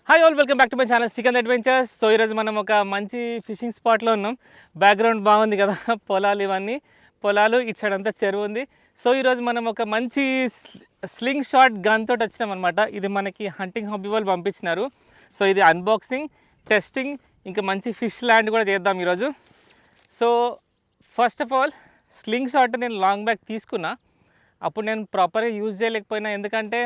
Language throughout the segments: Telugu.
Hi all, welcome back to my channel Srikanth adventures. So ఈరోజు మనం ఒక మంచి ఫిషింగ్ స్పాట్లో ఉన్నాం. బ్యాక్గ్రౌండ్ బాగుంది కదా, పొలాలు ఇవన్నీ పొలాలు, ఇటు సైడ్ అంతా చెరువు ఉంది. సో ఈరోజు మనం ఒక మంచి స్లింగ్ షాట్ గన్ తోటి వచ్చినాం అనమాట. ఇది మనకి హంటింగ్ హాబీ వాళ్ళు పంపించినారు. సో ఇది అన్బాక్సింగ్, టెస్టింగ్, ఇంకా మంచి ఫిష్ ల్యాండ్ కూడా చేద్దాం ఈరోజు. So first of all sling shot నేను లాంగ్ బ్యాక్ తీసుకున్నా. అప్పుడు నేను ప్రాపర్గా యూజ్ చేయలేకపోయినా, ఎందుకంటే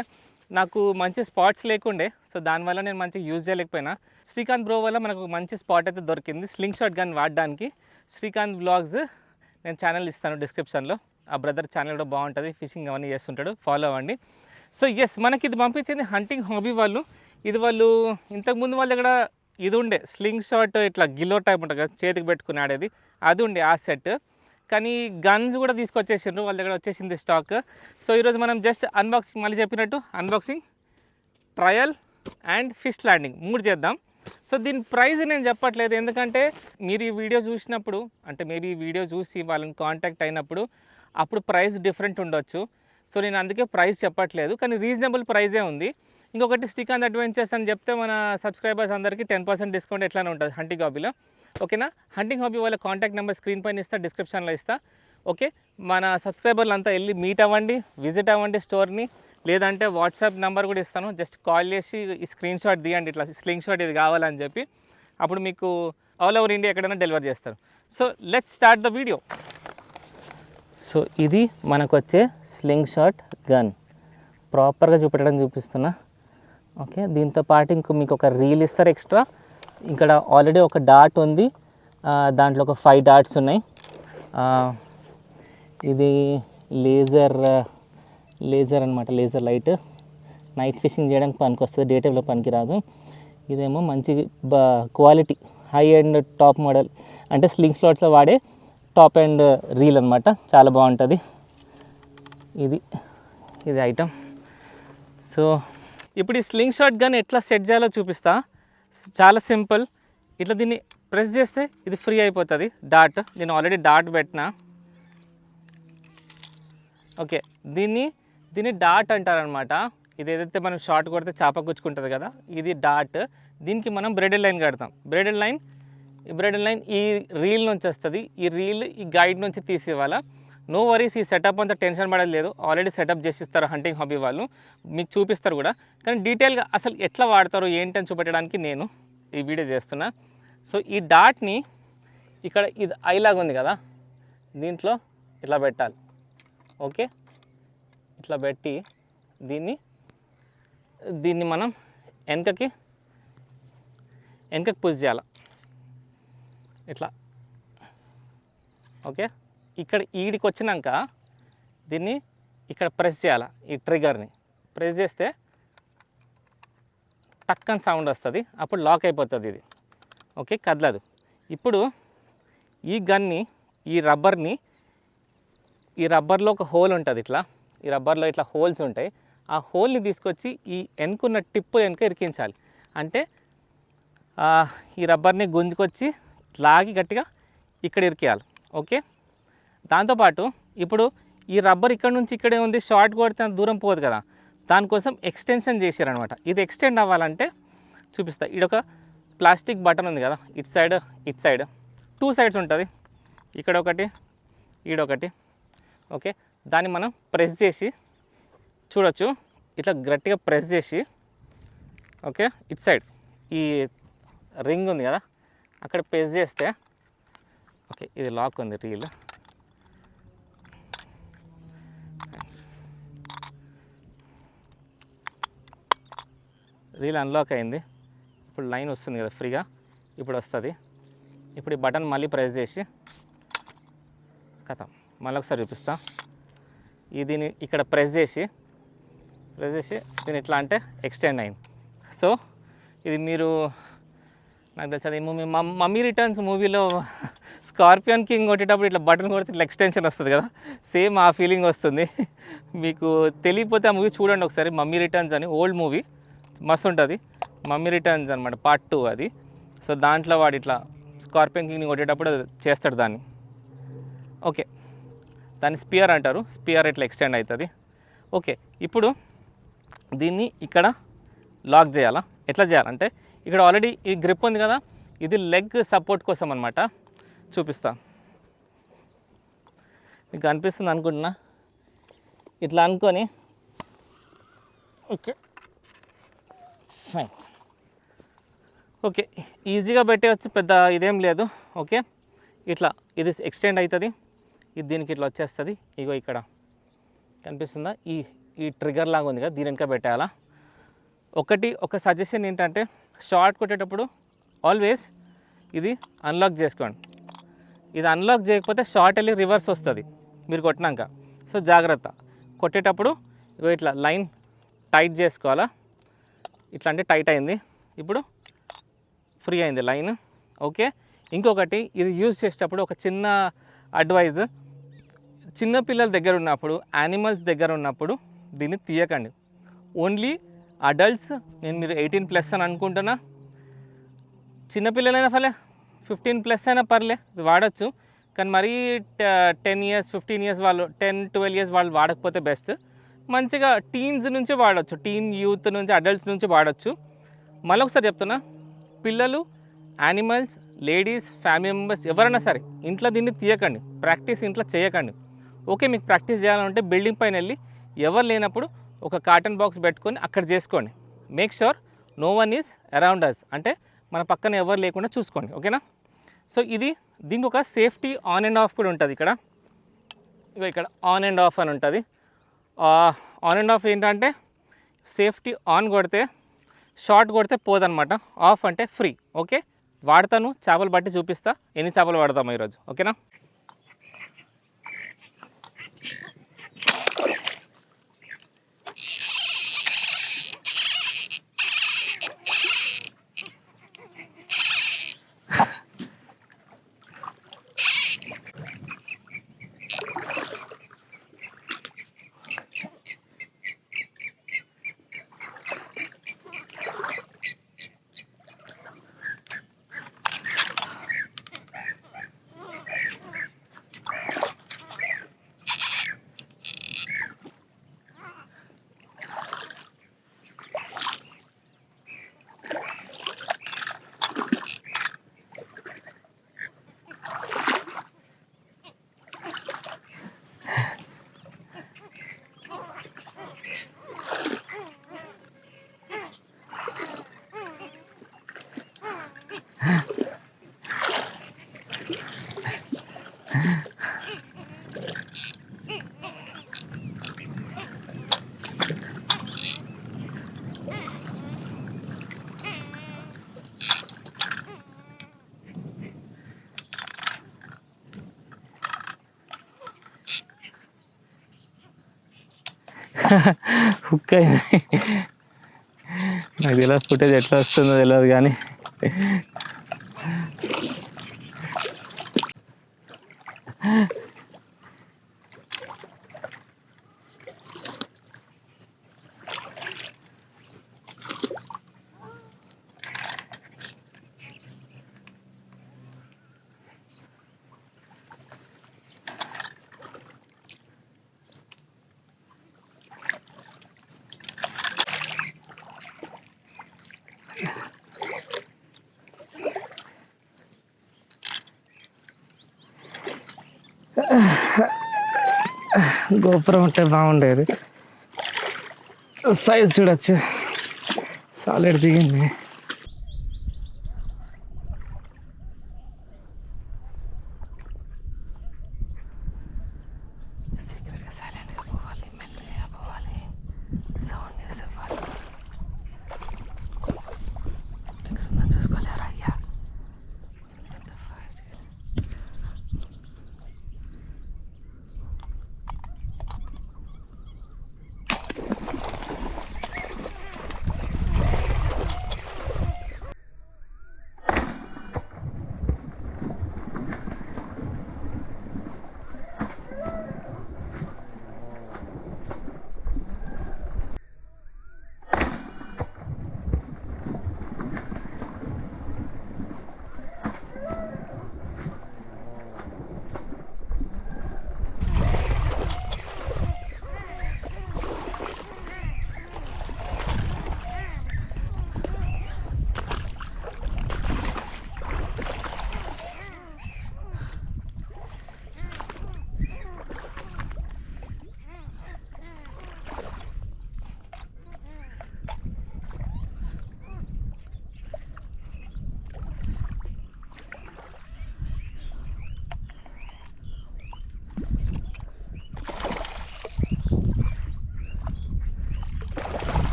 నాకు మంచి స్పాట్స్ లేకుండే. సో దానివల్ల నేను మంచిగా యూజ్ చేయలేకపోయినా. శ్రీకాంత్ బ్రో వల్ల మనకు మంచి స్పాట్ అయితే దొరికింది స్లింగ్ షాట్ గన్ వాడడానికి. శ్రీకాంత్ వ్లాగ్స్ నేను ఛానల్ ఇస్తాను డిస్క్రిప్షన్లో. ఆ బ్రదర్ ఛానల్ కూడా బాగుంటుంది, ఫిషింగ్ అవన్నీ చేస్తుంటాడు, ఫాలో అవ్వండి. సో ఎస్, మనకి ఇది పంపించింది హంటింగ్ హాబీ వాళ్ళు. ఇది వాళ్ళు ఇంతకుముందు వాళ్ళ దగ్గర ఇది ఉండే స్లింగ్ షాట్, ఇట్లా గిల్లో టైప్ ఉంటుంది కదా, చేతికి పెట్టుకుని ఆడేది, అది ఉండే ఆ సెట్. కానీ గన్స్ కూడా తీసుకొచ్చేసిండ్రు, వాళ్ళ దగ్గర వచ్చేసింది స్టాక్. సో ఈరోజు మనం జస్ట్ అన్బాక్సింగ్, మళ్ళీ చెప్పినట్టు unboxing, trial and fish landing 3 చేద్దాం. సో దీని ప్రైస్ నేను చెప్పట్లేదు, ఎందుకంటే మీరు ఈ వీడియో చూసినప్పుడు, అంటే మేబీ ఈ వీడియో చూసి వాళ్ళని కాంటాక్ట్ అయినప్పుడు అప్పుడు ప్రైస్ డిఫరెంట్ ఉండొచ్చు. సో నేను అందుకే ప్రైస్ చెప్పట్లేదు, కానీ రీజనబుల్ ప్రైజే ఉంది. ఇంకొకటి, శ్రీకాంత్ అడ్వెంచర్స్ అని చెప్తే మన సబ్స్క్రైబర్స్ అందరికీ 10% డిస్కౌంట్ ఎట్లానే ఉంటుంది హంటింగ్ హాబీలో. ఓకేనా? హంటింగ్ హాబీ వాళ్ళ కాంటాక్ట్ నెంబర్ స్క్రీన్ పైన ఇస్తా, డిస్క్రిప్షన్లో ఇస్తా. ఓకే, మన సబ్స్క్రైబర్లు అంతా వెళ్ళి మీట్ అవ్వండి, విజిట్ అవ్వండి స్టోర్ని. లేదంటే వాట్సాప్ నెంబర్ కూడా ఇస్తాను, జస్ట్ కాల్ చేసి ఈ స్క్రీన్ షాట్ తీయండి, ఇట్లా స్లింగ్ షాట్ ఇది కావాలని చెప్పి. అప్పుడు మీకు ఆల్ ఓవర్ ఇండియా ఎక్కడైనా డెలివర్ చేస్తారు. So let's start the video. So ఇది మనకు వచ్చే స్లింగ్ షాట్ గన్, ప్రాపర్గా చూపిస్తున్నా. ఓకే, దీంతో పాటు ఇంకో మీకు ఒక రీల్ ఇస్తారు ఎక్స్ట్రా. ఇక్కడ ఆల్రెడీ ఒక డాట్ ఉంది, దాంట్లో ఒక 5 డాట్స్ ఉన్నాయి. ఇది లేజర్ అనమాట, లేజర్ లైట్. నైట్ ఫిషింగ్ చేయడానికి పనికి వస్తుంది, డే టైంలో పనికి రాదు. ఇదేమో మంచి quality, high and top model, అంటే స్లింగ్ స్లాట్స్లో వాడే టాప్ అండ్ రీల్ అనమాట, చాలా బాగుంటుంది. ఇది ఐటమ్. సో ఇప్పుడు ఈ స్లింగ్ షాట్ గన్ ఎట్లా సెట్ చేయాలో చూపిస్తా. చాలా సింపుల్. ఇట్లా దీన్ని ప్రెస్ చేస్తే ఇది ఫ్రీ అయిపోతుంది డాట్. నేను ఆల్రెడీ డాట్ పెట్టినా. ఓకే, దీన్ని డాట్ అంటారనమాట. ఇది ఏదైతే మనం షార్ట్ కొడితే చేప గుచ్చుకుంటుంది కదా, ఇది డాట్. దీనికి మనం బ్రెడెడ్ లైన్ కడతాం. బ్రెడెడ్ లైన్ ఈ రీల్ నుంచి వస్తుంది. ఈ రీల్ ఈ గైడ్ నుంచి తీసివ్వాలా. నో వరీస్, ఈ సెటప్ అంతా టెన్షన్ పడేది లేదు, ఆల్రెడీ సెటప్ చేసిస్తారు హంటింగ్ హాబీ వాళ్ళు, మీకు చూపిస్తారు కూడా. కానీ డీటెయిల్గా అసలు ఎట్లా వాడతారో ఏంటని చూపెట్టడానికి నేను ఈ వీడియో చేస్తున్నా. సో ఈ డాట్ని ఇక్కడ ఇది ఐలాగా ఉంది కదా, దీంట్లో ఇట్లా పెట్టాలి. ఓకే, ఇట్లా పెట్టి దీన్ని మనం వెనకకి పుష్ చేయాలి ఇట్లా. ఓకే, ఇక్కడ ఈడికి వచ్చినాక దీన్ని ఇక్కడ ప్రెస్ చేయాలి. ఈ ట్రిగర్ని ప్రెస్ చేస్తే టక్కని సౌండ్ వస్తుంది, అప్పుడు లాక్ అయిపోతుంది ఇది. ఓకే, కదలదు. ఇప్పుడు ఈ గన్ని, ఈ రబ్బర్లో ఒక హోల్ ఉంటుంది ఇట్లా. ఈ రబ్బర్లో ఇట్లా హోల్స్ ఉంటాయి. ఆ హోల్ని తీసుకొచ్చి ఈ వెనుకున్న టిప్పు వెనుక ఇరికించాలి. అంటే ఈ రబ్బర్ని గుంజుకొచ్చి లాగి గట్టిగా ఇక్కడ ఇరికేయాలి. ఓకే, దాంతోపాటు ఇప్పుడు ఈ రబ్బర్ ఇక్కడ నుంచి ఇక్కడే ఉంది, షార్ట్ కొడితే దూరం పోదు కదా, దానికోసం ఎక్స్టెన్షన్ చేశారనమాట. ఇది ఎక్స్టెండ్ అవ్వాలంటే చూపిస్తా. ఇదొక ప్లాస్టిక్ బటన్ ఉంది కదా, ఇటు సైడ్ 2 సైడ్స్ ఉంటుంది, ఇక్కడ ఒకటి, ఈడొకటి. ఓకే, దాన్ని మనం ప్రెస్ చేసి చూడొచ్చు, ఇట్లా గట్టిగా ప్రెస్ చేసి. ఓకే, ఇటు సైడ్ ఈ రింగ్ ఉంది కదా, అక్కడ ప్రెస్ చేస్తే, ఓకే ఇది లాక్ ఉంది రీల్. రీల్ అన్లాక్ అయింది. ఇప్పుడు లైన్ వస్తుంది కదా ఫ్రీగా, ఇప్పుడు వస్తుంది. ఇప్పుడు ఈ బటన్ మళ్ళీ ప్రెస్ చేసి కథం మళ్ళీ ఒకసారి చూపిస్తా. దీన్ని ఇక్కడ ప్రెస్ చేసి దీన్ని ఇట్లా అంటే ఎక్స్టెండ్ అయింది. సో ఇది మీరు, నాకు తెలిసి అది మమ్మీ రిటర్న్స్ మూవీలో స్కార్పియన్ కింగ్ కొట్టేటప్పుడు ఇట్లా బటన్ కొడితే ఇట్లా ఎక్స్టెన్షన్ వస్తుంది కదా, సేమ్ ఆ ఫీలింగ్ వస్తుంది. మీకు తెలియకపోతే ఆ మూవీ చూడండి ఒకసారి, మమ్మీ రిటర్న్స్ అని, ఓల్డ్ మూవీ, మస్తు ఉంటుంది. మమ్మీ రిటర్న్స్ అనమాట, పార్ట్ 2 అది. సో దాంట్లో వాడు ఇట్లా స్కార్పియన్ కింగ్ని కొట్టేటప్పుడు చేస్తాడు దాన్ని. ఓకే, దాన్ని స్పియర్ అంటారు. స్పియర్ ఇట్లా ఎక్స్టెండ్ అవుతుంది. ఓకే, ఇప్పుడు దీన్ని ఇక్కడ లాక్ చేయాలా. ఎట్లా చేయాలంటే ఇక్కడ ఆల్రెడీ ఈ గ్రిప్ ఉంది కదా, ఇది లెగ్ సపోర్ట్ కోసం అనమాట. చూపిస్తా, మీకు అనిపిస్తుంది అనుకుంటున్నా. ఇట్లా అనుకొని ఓకే ఫైన్, ఓకే ఈజీగా పెట్టేయచ్చు, పెద్ద ఇదేం లేదు. ఓకే ఇట్లా ఇది ఎక్స్టెండ్ అవుతుంది, ఇది దీనికి ఇట్లా వచ్చేస్తుంది. ఇగో ఇక్కడ కనిపిస్తుందా, ఈ ట్రిగర్ లాగా ఉంది కదా, దీని వెనక పెట్టేయాలా. ఒక సజెషన్ ఏంటంటే షార్ట్ కొట్టేటప్పుడు ఆల్వేస్ ఇది అన్లాక్ చేసుకోండి. ఇది అన్లాక్ చేయకపోతే షార్ట్ వెళ్ళి రివర్స్ వస్తుంది మీరు కొట్టినాక. సో జాగ్రత్త, కొట్టేటప్పుడు ఇగో ఇట్లా లైన్ టైట్ చేసుకోవాలా. ఇట్లా అంటే టైట్ అయింది, ఇప్పుడు ఫ్రీ అయింది లైన్. ఓకే ఇంకొకటి, ఇది యూజ్ చేసేటప్పుడు ఒక చిన్న అడ్వైజ్, చిన్న పిల్లల దగ్గర ఉన్నప్పుడు, యానిమల్స్ దగ్గర ఉన్నప్పుడు దీన్ని తీయకండి. ఓన్లీ అడల్ట్స్, మీరు 18+ అని అనుకుంటున్నా, చిన్నపిల్లలైనా పర్లే, 15+ అయినా పర్లే వాడచ్చు. కానీ మరీ 10 years 15 years వాళ్ళు, 10-12 years వాళ్ళు వాడకపోతే బెస్ట్. మంచిగా టీన్స్ నుంచి వాడచ్చు, టీన్ యూత్ నుంచి, అడల్ట్స్ నుంచి వాడచ్చు. మళ్ళీ ఒకసారి చెప్తున్నా, పిల్లలు, యానిమల్స్, లేడీస్, ఫ్యామిలీ మెంబర్స్ ఎవరైనా సరే ఇంట్లో దీన్ని తీయకండి, ప్రాక్టీస్ ఇంట్లో చేయకండి. ఓకే మీకు ప్రాక్టీస్ చేయాలంటే బిల్డింగ్ పైన వెళ్ళి ఎవరు లేనప్పుడు ఒక కాటన్ బాక్స్ పెట్టుకొని అక్కడ చేసుకోండి. Make sure no one is around us, అంటే మన పక్కన ఎవరు లేకుండా చూసుకోండి. ఓకేనా. సో దీనికి ఒక సేఫ్టీ ఆన్ అండ్ ఆఫ్ కూడా ఉంటుంది. ఇక్కడ ఆన్ అండ్ ఆఫ్ అని ఉంటుంది. ఆన్ అండ్ ఆఫ్ ఏంటంటే సేఫ్టీ ఆన్ కొడితే షార్ట్ కొడితే పోదనమాట, ఆఫ్ అంటే ఫ్రీ. ఓకే వాడతాను, చేపలు బట్టి చూపిస్తా ఎన్ని చేపలు వాడతాము ఈరోజు. ఓకేనా. హుక్ అయింది, నాకు తెలియదు ఫుటేజ్ ఎట్లా వస్తుందో తెలియదు కానీ గోపురం ఉంటే బాగుండేది. సైజ్ చూడొచ్చు, సాలిడ్ దిగింది.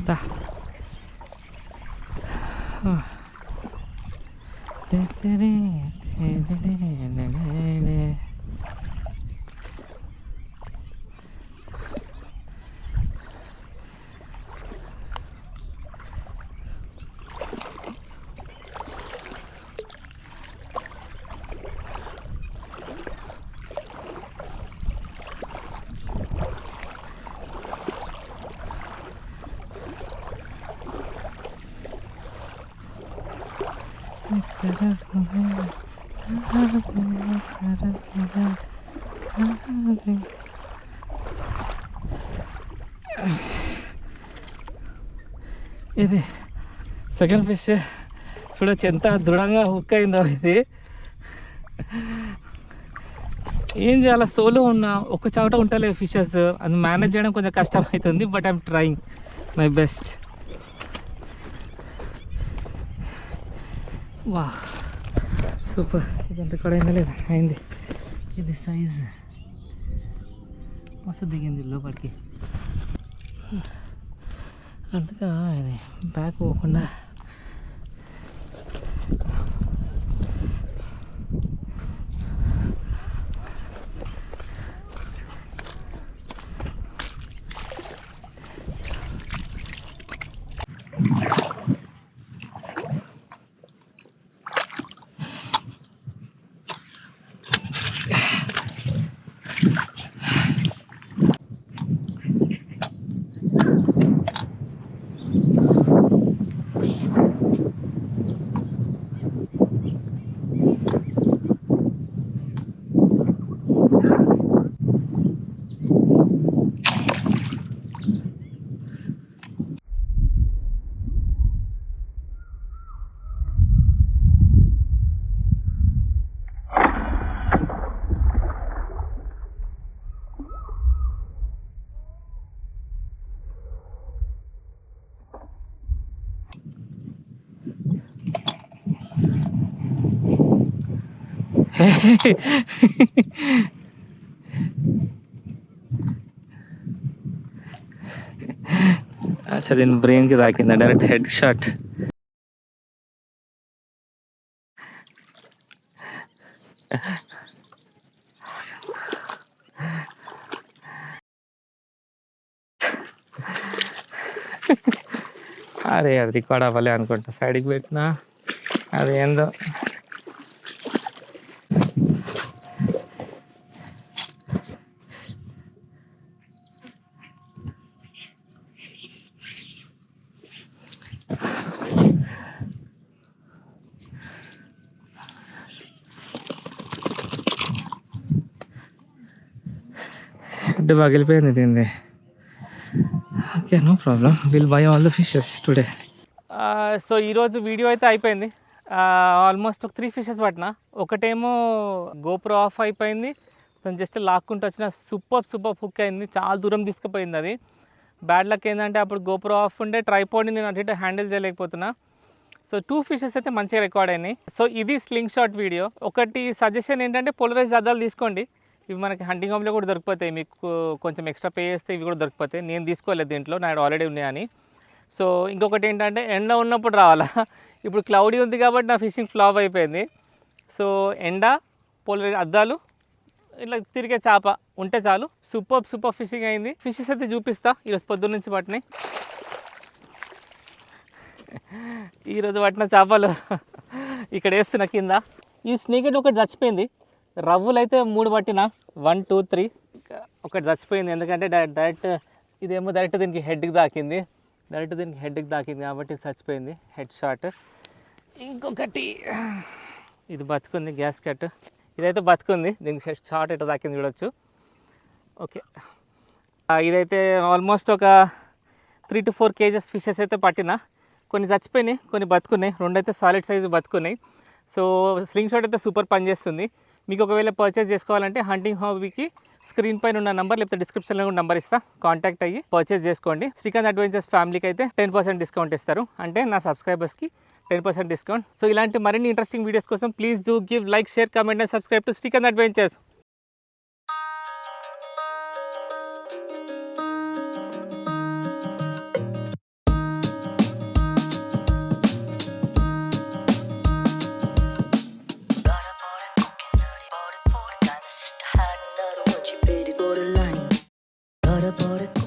దా ఇది సెకండ్ ఫిష్. చూడొచ్చు ఎంత దృఢంగా హుక్ అయిందో ఇది. ఏం చేయాలి, సోలో ఉన్న ఒక చోట ఉంటలేదు ఫిషెస్, అది మేనేజ్ చేయడం కొంచెం కష్టం అవుతుంది. But I'm trying my best. వా సూపర్. ఇది రికార్డ్ అయిందా లేదా? అయింది. ఇది సైజ్ మస్తు దిగింది లోపలికి. అందుకే ఇది బ్యాక్ పోకుండా అచ్చా దీని బ్రెయిన్కి తాకిందా డైరెక్ట్ హెడ్ షాట్. అరే అది రికార్డ్ అవ్వాలి అనుకుంటా, సైడ్కి పెట్టినా అదేందో. హెడ్ పగిలిపోయింది దీన్ని. Okay no problem, will buy all the fishes today. So ఈరోజు వీడియో అయితే అయిపోయింది. ఆల్మోస్ట్ ఒక 3 ఫిషెస్ పట్టిన. ఒకటేమో గోప్రో ఆఫ్ అయిపోయింది, తను జస్ట్ లాక్కుంటూ వచ్చిన సూపర్ హుక్ అయింది, చాలా దూరం తీసుకుపోయింది అది. బ్యాడ్ లక్ ఏంటంటే అప్పుడు గోప్రో ఆఫ్ ఉండే ట్రైపాడ్ని నేను అటు ఇటు హ్యాండిల్ చేయలేకపోతున్నా. సో 2 ఫిషెస్ అయితే మంచిగా రికార్డ్ అయినాయి. సో ఇది స్లింగ్ షాట్ వీడియో. ఒకటి సజెషన్ ఏంటంటే పోలరైజ్ అద్దాలు తీసుకోండి, ఇవి మనకి హంటింగ్ హోమ్లో కూడా దొరికిపోతాయి. మీకు కొంచెం ఎక్స్ట్రా పే చేస్తే ఇవి కూడా దొరికిపోతాయి. నేను తీసుకోలేదు దీంట్లో, నాకు ఆల్రెడీ ఉన్నాయని. సో ఇంకొకటి ఏంటంటే ఎండ ఉన్నప్పుడు రావాలా. ఇప్పుడు క్లౌడీ ఉంది కాబట్టి నా ఫిషింగ్ ఫ్లాప్ అయిపోయింది. సో ఎండ, పోలరైజ్ అద్దాలు, ఇట్లా తిరిగే చేప ఉంటే చాలు. సూపర్ ఫిషింగ్ అయింది. ఫిషెస్ అయితే చూపిస్తా ఈరోజు పొద్దున్న నుంచి పట్టినాయి. ఈరోజు పట్టిన చేపలు ఇక్కడ వేస్తున్నా కింద. ఈ స్నేకెట్ ఒకటి చచ్చిపోయింది. రవ్వులు అయితే 3 పట్టిన, 1 2 3. ఒకటి చచ్చిపోయింది ఎందుకంటే డైరెక్ట్ ఇదేమో డైరెక్ట్ దీనికి హెడ్కి తాకింది, కాబట్టి చచ్చిపోయింది, హెడ్ షాట్. ఇంకొకటి ఇది బతుకుంది, గ్యాస్ కట్. ఇదైతే బతుకుంది, దీనికి హెడ్ షాట్ ఎట్లా తాకింది చూడొచ్చు. ఓకే, ఇదైతే ఆల్మోస్ట్ ఒక 3 to 4 kgs ఫిషెస్ అయితే పట్టిన. కొన్ని చచ్చిపోయినాయి, కొన్ని బతుకున్నాయి, 2 అయితే సాలిడ్ సైజు బతుకున్నాయి. సో స్లింగ్ షాట్ అయితే సూపర్ పనిచేస్తుంది. మీకు ఒకవేళ పర్చేస్ చేసుకోవాలంటే హంటింగ్ హాబీకి స్క్రీన్ పైన ఉన్న నంబర్ లేకపోతే డిస్క్రిప్షన్లో కూడా నెంబర్ ఇస్తా, కాంటాక్ట్ అయ్యి పర్చేస్ చేసుకోండి. శ్రీకాంత్ అడ్వెంచర్స్ ఫ్యామిలీకి అయితే 10% డిస్కౌంట్ ఇస్తారు, అంటే నా సబ్స్క్రైబర్స్కి 10% డిస్కౌంట్. సో ఇలాంటి మరిన్ని ఇంట్రెస్టింగ్ వీడియోస్ కోసం please do give like, share, comment and subscribe to Srikanth adventures. But I bought a